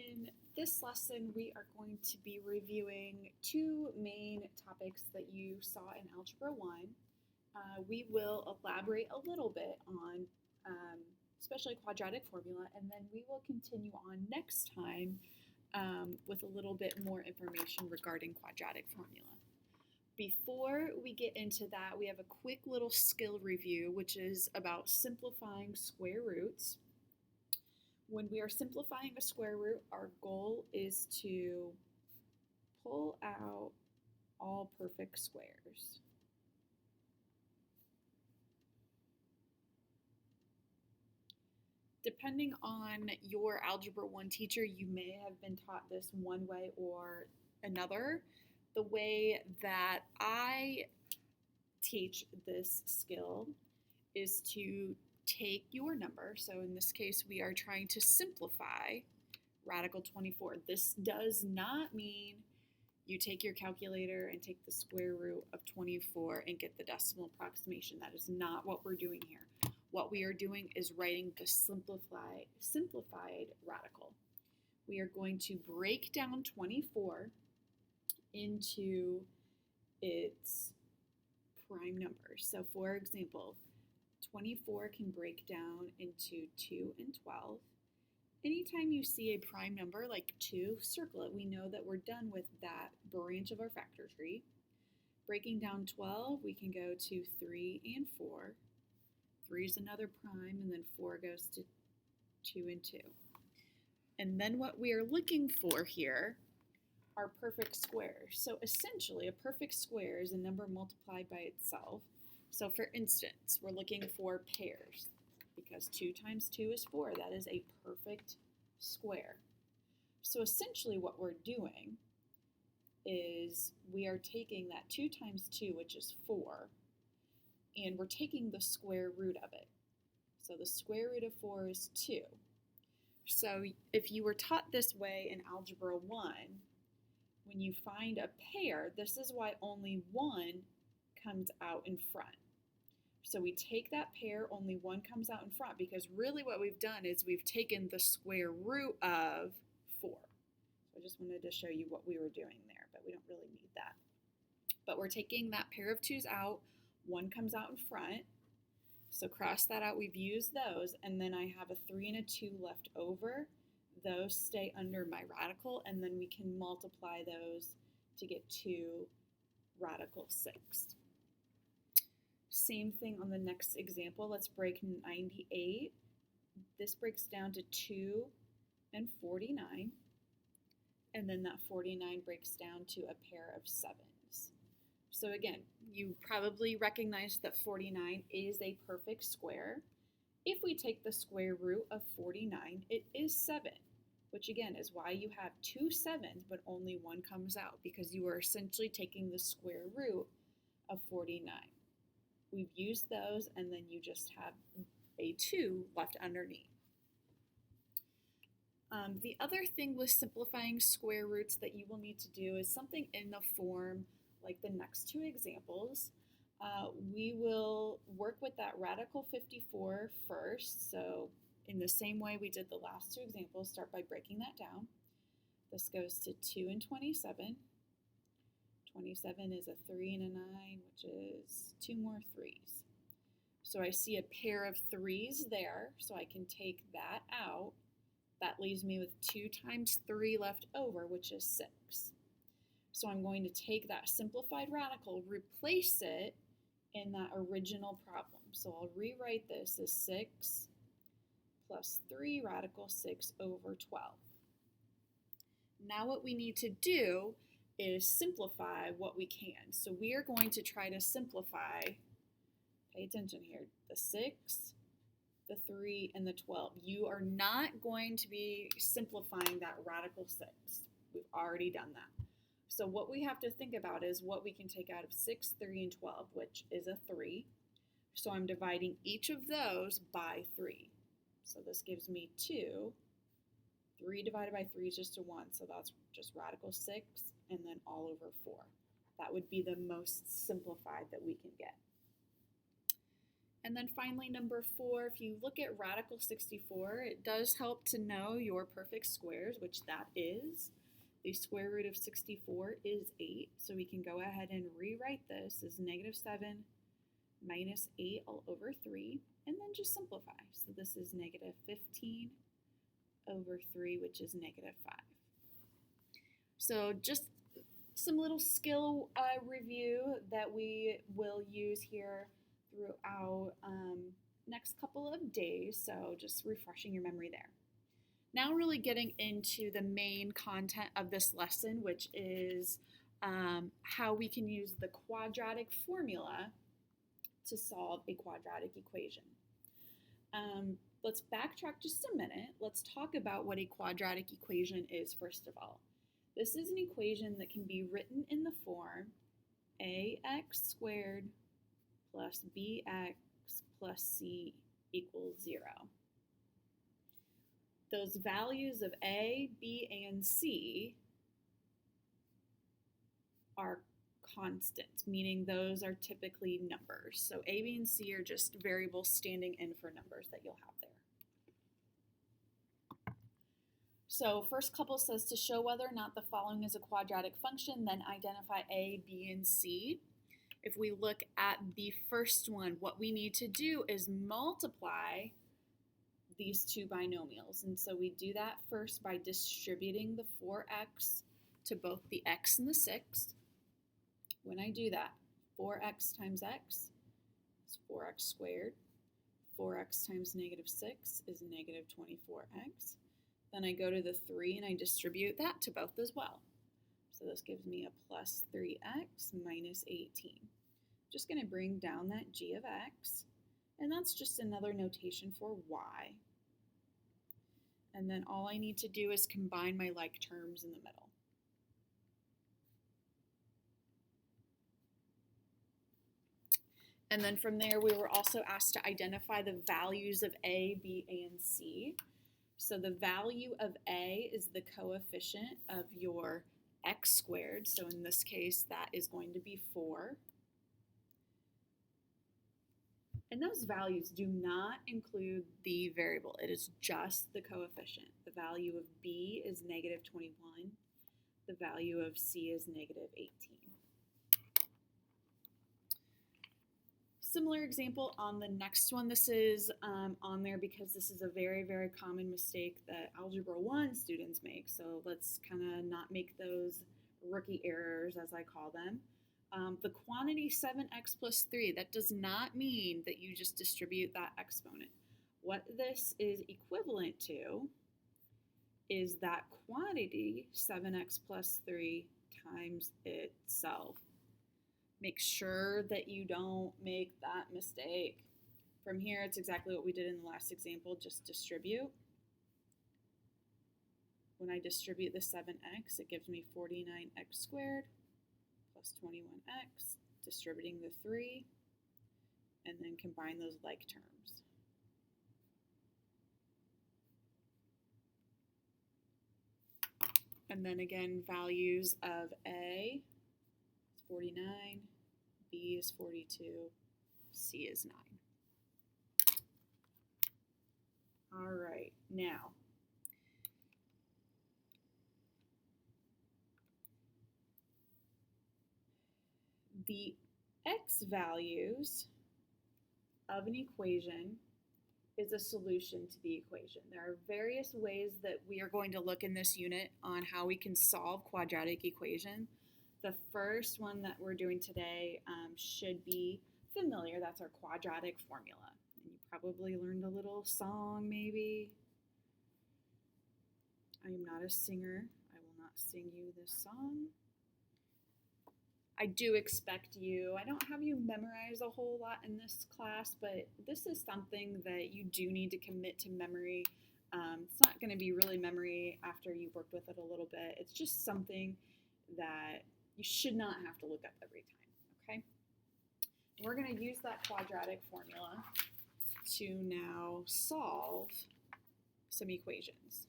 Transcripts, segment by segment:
In this lesson, we are going to be reviewing two main topics that you saw in Algebra 1. We will elaborate a little bit on especially quadratic formula, and then we will continue on next time with a little bit more information regarding quadratic formula. Before we get into that, we have a quick little skill review, which is about simplifying square roots. When we are simplifying a square root, our goal is to pull out all perfect squares. Depending on your Algebra 1 teacher, you may have been taught this one way or another. The way that I teach this skill is to take your number, so in this case we are trying to simplify radical 24. This does not mean you take your calculator and take the square root of 24 and get the decimal approximation. That is not what we're doing here. What we are doing is writing the simplified radical. We are going to break down 24 into its prime numbers. So for example, 24 can break down into 2 and 12. Anytime you see a prime number like 2, circle it. We know that we're done with that branch of our factor tree. Breaking down 12, we can go to 3 and 4. 3 is another prime, and then 4 goes to 2 and 2. And then what we are looking for here are perfect squares. So essentially, a perfect square is a number multiplied by itself. So for instance, we're looking for pairs because 2 times 2 is 4. That is a perfect square. So essentially what we're doing is we are taking that 2 times 2, which is 4, and we're taking the square root of it. So the square root of 4 is 2. So if you were taught this way in Algebra 1, when you find a pair, this is why only 1 comes out in front. So we take that pair, only 1 comes out in front, because really what we've done is we've taken the square root of 4. So I just wanted to show you what we were doing there, but we don't really need that. But we're taking that pair of 2's out, 1 comes out in front, so cross that out, we've used those, and then I have a 3 and a 2 left over. Those stay under my radical, and then we can multiply those to get 2 radical 6. Same thing on the next example. Let's break 98. This breaks down to 2 and 49. And then that 49 breaks down to a pair of 7s. So again, you probably recognize that 49 is a perfect square. If we take the square root of 49, it is 7, which again is why you have 2 7s, but only 1 comes out, because you are essentially taking the square root of 49. We've used those, and then you just have a 2 left underneath. The other thing with simplifying square roots that you will need to do is something in the form like the next two examples. We will work with that radical 54 first. So in the same way we did the last two examples, start by breaking that down. This goes to 2 and 27. 27 is a 3 and a 9, which is 2 more 3's. So I see a pair of 3's there, so I can take that out. That leaves me with 2 times 3 left over, which is 6. So I'm going to take that simplified radical, replace it in that original problem. So I'll rewrite this as 6 plus 3 radical 6 over 12. Now what we need to do is simplify what we can. So we are going to try to simplify, pay attention here, the 6, the 3, and the 12. You are not going to be simplifying that radical 6. We've already done that. So what we have to think about is what we can take out of 6, 3, and 12, which is a 3. So I'm dividing each of those by 3. So this gives me 2. 3 divided by 3 is just a 1, so that's just radical 6, and then all over 4. That would be the most simplified that we can get. And then finally, number 4, if you look at radical 64, it does help to know your perfect squares, which that is. The square root of 64 is 8, so we can go ahead and rewrite this as negative 7 minus 8 all over 3, and then just simplify. So this is negative 15 over 3, which is negative 5. So just some little skill review that we will use here throughout next couple of days, so just refreshing your memory there. Now really getting into the main content of this lesson, which is how we can use the quadratic formula to solve a quadratic equation. Let's backtrack just a minute. Let's talk about what a quadratic equation is first of all. This is an equation that can be written in the form ax squared plus bx plus c equals 0. Those values of a, b, and c are constants, meaning those are typically numbers. So a, b, and c are just variables standing in for numbers that you'll have there. So first couple says to show whether or not the following is a quadratic function, then identify a, b, and c. If we look at the first one, what we need to do is multiply these two binomials. And so we do that first by distributing the 4x to both the x and the 6. When I do that, 4x times x is 4x squared. 4x times negative 6 is negative 24x. Then I go to the 3 and I distribute that to both as well. So this gives me a plus 3x minus 18. Just going to bring down that g of x, and that's just another notation for y. And then all I need to do is combine my like terms in the middle. And then from there, we were also asked to identify the values of a, b, and c. So the value of a is the coefficient of your x squared. So in this case, that is going to be 4. And those values do not include the variable. It is just the coefficient. The value of b is negative 21. The value of c is negative 18. Similar example on the next one. This is on there because this is a very, very common mistake that Algebra 1 students make. So let's kind of not make those rookie errors, as I call them. The quantity 7x plus 3, that does not mean that you just distribute that exponent. What this is equivalent to is that quantity 7x plus 3 times itself. Make sure that you don't make that mistake. From here, it's exactly what we did in the last example, just distribute. When I distribute the 7x, it gives me 49x squared plus 21x, distributing the 3, and then combine those like terms. And then again, values of a is 49, b is 42, c is 9. All right, now, the x values of an equation is a solution to the equation. There are various ways that we are going to look in this unit on how we can solve quadratic equation. The first one that we're doing today should be familiar. That's our quadratic formula. And you probably learned a little song maybe. I am not a singer. I will not sing you this song. I do expect you, I don't have you memorize a whole lot in this class, but this is something that you do need to commit to memory. It's not going to be really memory after you've worked with it a little bit. It's just something that you should not have to look up every time, okay? And we're going to use that quadratic formula to now solve some equations.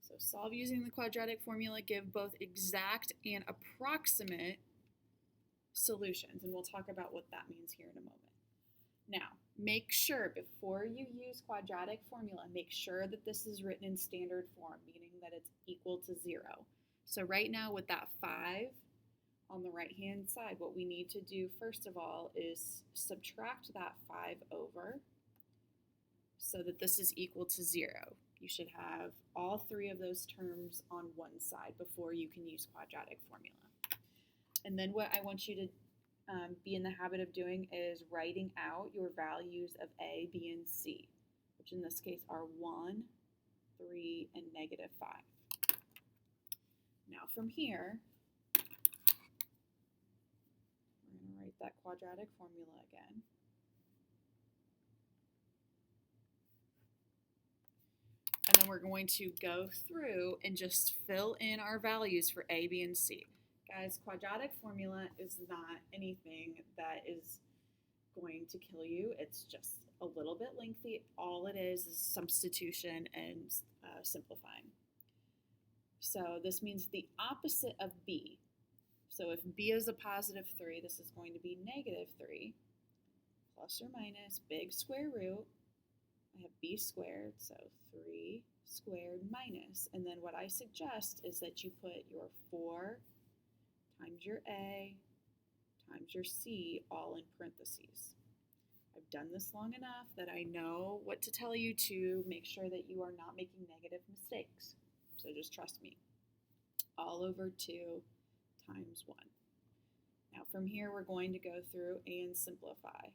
So So solve using the quadratic formula, give both exact and approximate solutions, and we'll talk about what that means here in a moment. Now, make sure before you use quadratic formula, make sure that this is written in standard form, meaning that it's equal to 0. So right now with that 5 on the right-hand side, what we need to do first of all is subtract that 5 over so that this is equal to 0. You should have all 3 of those terms on one side before you can use quadratic formula. And then what I want you to be in the habit of doing is writing out your values of A, B, and C, which in this case are 1, 3, and -5. Now from here, we're going to write that quadratic formula again. And then we're going to go through and just fill in our values for A, B, and C. Guys, quadratic formula is not anything that is going to kill you. It's just a little bit lengthy. All it is substitution and simplifying. So this means the opposite of B. So if B is a positive 3, this is going to be -3 plus or minus big square root. I have B squared, so 3 squared minus. And then what I suggest is that you put your 4 times your A times your C all in parentheses. I've done this long enough that I know what to tell you to make sure that you are not making negative mistakes. So just trust me. All over 2 times 1. Now from here we're going to go through and simplify.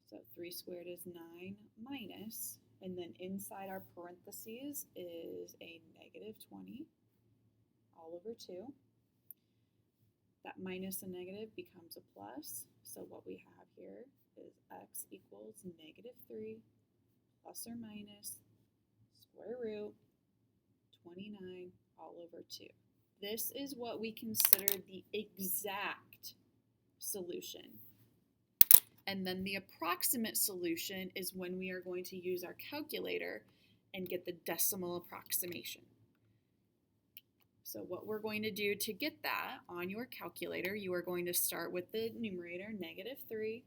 So 3 squared is 9 minus, and then inside our parentheses is a -20 all over 2. That minus a negative becomes a plus. So what we have here is x equals -3 plus or minus square root 29 all over 2. This is what we consider the exact solution. And then the approximate solution is when we are going to use our calculator and get the decimal approximation. So what we're going to do to get that on your calculator, you are going to start with the numerator, -3,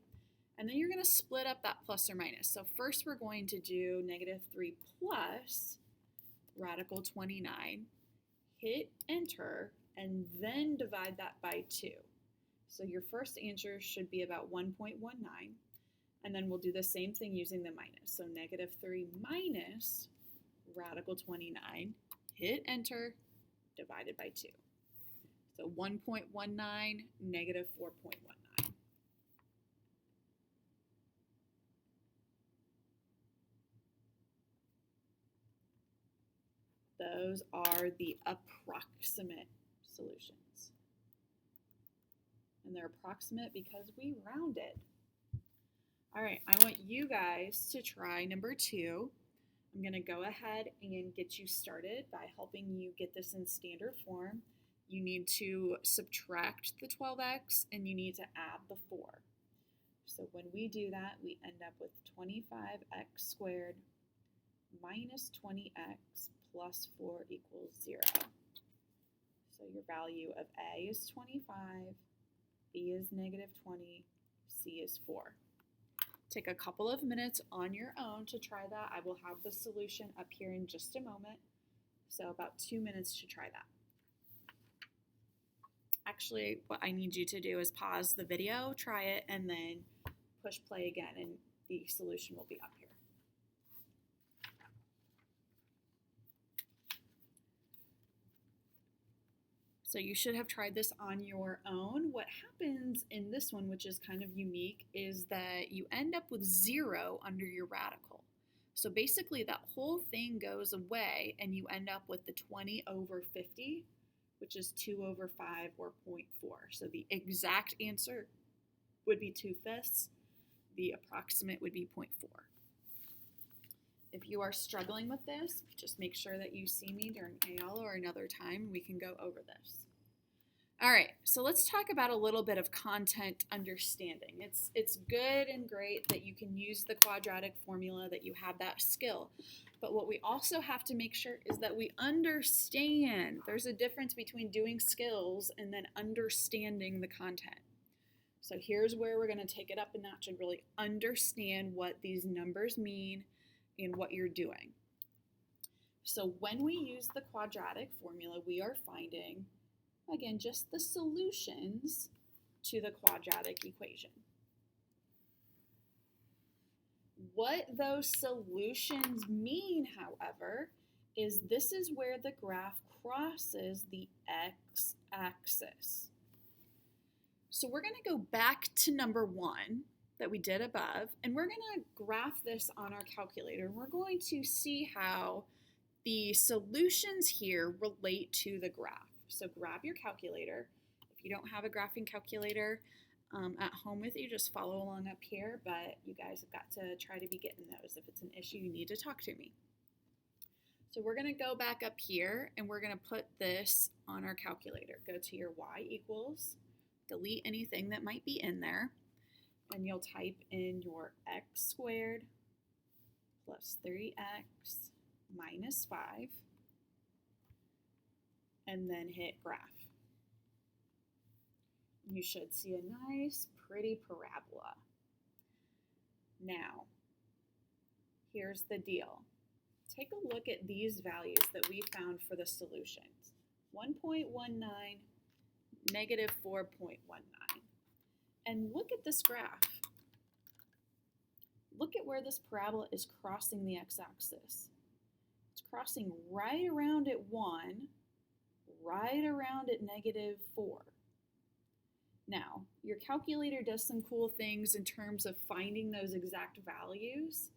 and then you're going to split up that plus or minus. So first we're going to do -3 plus radical 29, hit enter, and then divide that by 2. So your first answer should be about 1.19, and then we'll do the same thing using the minus. So -3 minus radical 29, hit enter, divided by 2. So 1.19, -4.19. Those are the approximate solutions. And they're approximate because we rounded. All right, I want you guys to try number 2. I'm going to go ahead and get you started by helping you get this in standard form. You need to subtract the 12x and you need to add the 4. So when we do that, we end up with 25x squared minus 20x plus 4 equals 0. So your value of A is 25, B is -20, C is 4. Take a couple of minutes on your own to try that. I will have the solution up here in just a moment. So about 2 minutes to try that. Actually, what I need you to do is pause the video, try it, and then push play again, and the solution will be up here. So you should have tried this on your own. What happens in this one, which is kind of unique, is that you end up with 0 under your radical. So basically that whole thing goes away and you end up with the 20 over 50, which is 2 over 5 or 0.4. So the exact answer would be 2/5. The approximate would be 0.4. If you are struggling with this, just make sure that you see me during AL or another time. We can go over this. All right, so let's talk about a little bit of content understanding. It's good and great that you can use the quadratic formula, that you have that skill. But what we also have to make sure is that we understand. There's a difference between doing skills and then understanding the content. So here's where we're going to take it up a notch and really understand what these numbers mean and what you're doing. So when we use the quadratic formula, we are finding, again, just the solutions to the quadratic equation. What those solutions mean, however, is this is where the graph crosses the x-axis. So we're going to go back to number 1 that we did above, and we're going to graph this on our calculator. We're going to see how the solutions here relate to the graph. So grab your calculator. If you don't have a graphing calculator at home with you, just follow along up here, but you guys have got to try to be getting those. If it's an issue, you need to talk to me. So we're going to go back up here, and we're going to put this on our calculator. Go to your y equals, delete anything that might be in there, and you'll type in your x squared plus 3x minus 5, and then hit graph. You should see a nice, pretty parabola. Now, here's the deal. Take a look at these values that we found for the solutions. 1.19, negative 4.19. And look at this graph. Look at where this parabola is crossing the x-axis. It's crossing right around at 1, right around at negative 4. Now, your calculator does some cool things in terms of finding those exact values,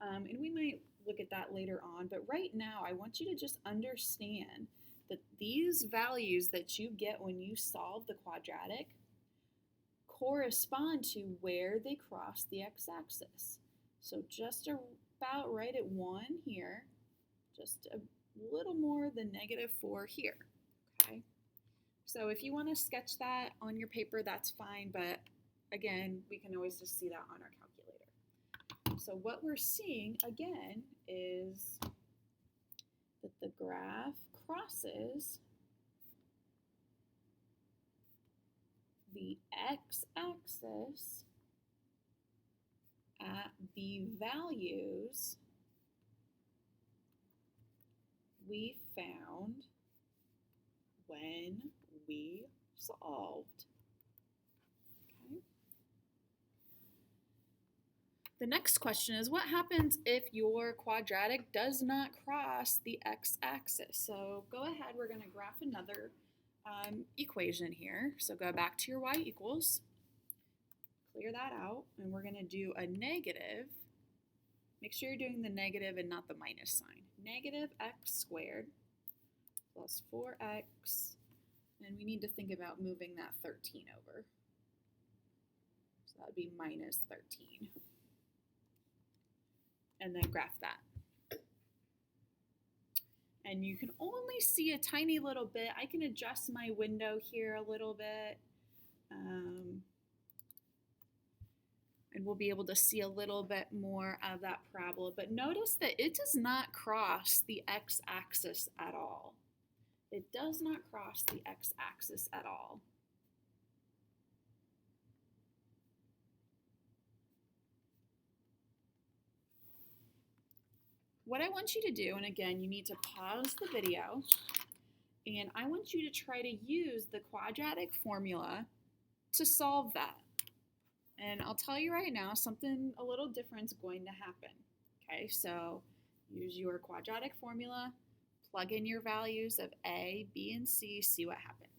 and we might look at that later on, but right now I want you to just understand that these values that you get when you solve the quadratic correspond to where they cross the x-axis. So just about right at 1 here, just a little more than negative 4 here, okay? So if you want to sketch that on your paper, that's fine, but again, we can always just see that on our calculator. So what we're seeing, again, is that the graph crosses the x-axis at the values we found when we solved. Okay. The next question is, what happens if your quadratic does not cross the x-axis? So go ahead, we're going to graph another equation here. So go back to your y equals, clear that out, and we're going to do a negative. Make sure you're doing the negative and not the minus sign. Negative x squared plus 4x, and we need to think about moving that 13 over. So that would be minus 13. And then graph that. And you can only see a tiny little bit. I can adjust my window here a little bit. And we'll be able to see a little bit more of that parabola. But notice that it does not cross the x-axis at all. It does not cross the x-axis at all. What I want you to do, and again, you need to pause the video, and I want you to try to use the quadratic formula to solve that. And I'll tell you right now, something a little different is going to happen. Okay, so use your quadratic formula, plug in your values of A, B, and C, see what happens.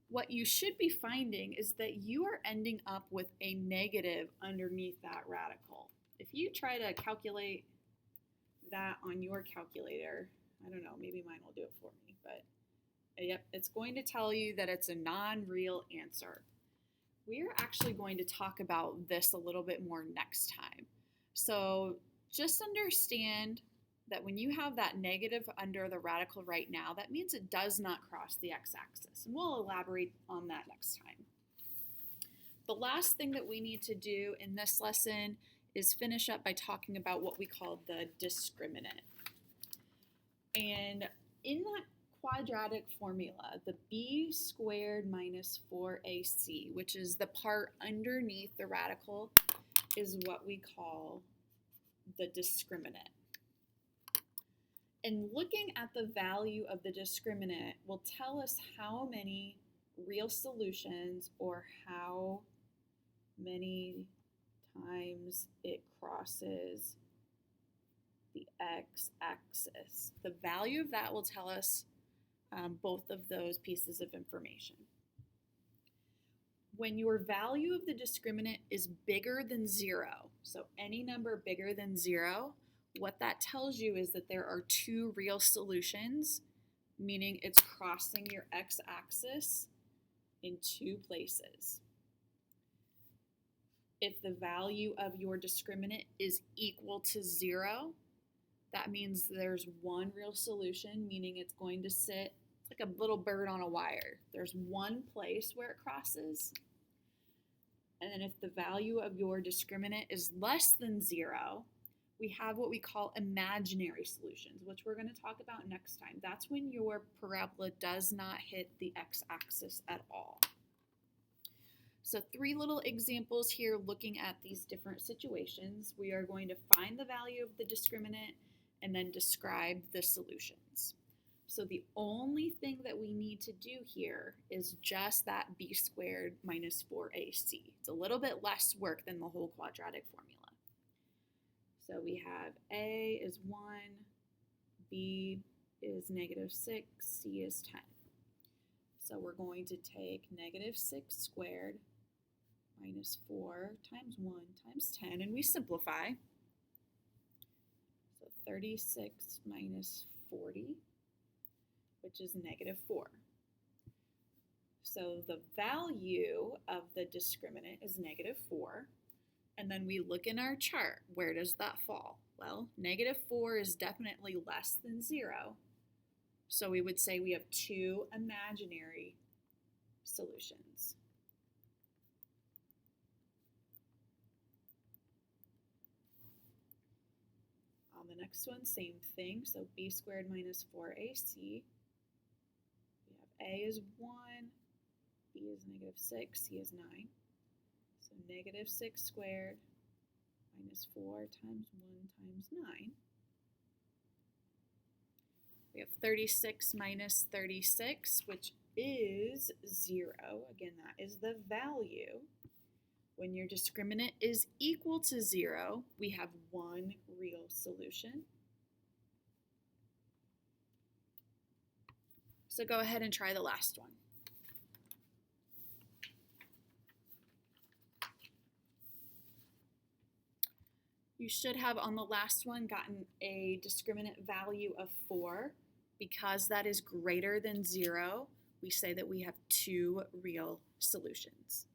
What you should be finding is that you are ending up with a negative underneath that radical. If you try to calculate that on your calculator, I don't know, maybe mine will do it for me, but yep, it's going to tell you that it's a non-real answer. We are actually going to talk about this a little bit more next time. So just understand that when you have that negative under the radical right now, that means it does not cross the x-axis. And we'll elaborate on that next time. The last thing that we need to do in this lesson is finish up by talking about what we call the discriminant. And in that quadratic formula, the b squared minus 4ac, which is the part underneath the radical, is what we call the discriminant. And looking at the value of the discriminant will tell us how many real solutions or how many times it crosses the x-axis. The value of that will tell us both of those pieces of information. When your value of the discriminant is bigger than 0, so any number bigger than 0, what that tells you is that there are two real solutions, meaning it's crossing your x-axis in two places. If the value of your discriminant is equal to 0, that means there's one real solution, meaning it's going to sit like a little bird on a wire. There's one place where it crosses. And then if the value of your discriminant is less than 0, we have what we call imaginary solutions, which we're going to talk about next time. That's when your parabola does not hit the x-axis at all. So 3 little examples here looking at these different situations. We are going to find the value of the discriminant and then describe the solutions. So the only thing that we need to do here is just that b squared minus 4ac. It's a little bit less work than the whole quadratic formula. So we have a is 1, b is negative 6, c is 10. So we're going to take negative 6 squared minus 4 times 1 times 10, and we simplify. So 36 minus 40, which is negative 4. So the value of the discriminant is negative 4. And then we look in our chart. Where does that fall? Well, negative 4 is definitely less than 0. So we would say we have two imaginary solutions. On the next one, same thing. So b squared minus 4ac. We have a is 1, b is negative 6, c is 9. So negative 6 squared minus 4 times 1 times 9. We have 36 minus 36, which is 0. Again, that is the value. When your discriminant is equal to 0, we have one real solution. So go ahead and try the last one. You should have on the last one gotten a discriminant value of 4. Because that is greater than 0, we say that we have two real solutions.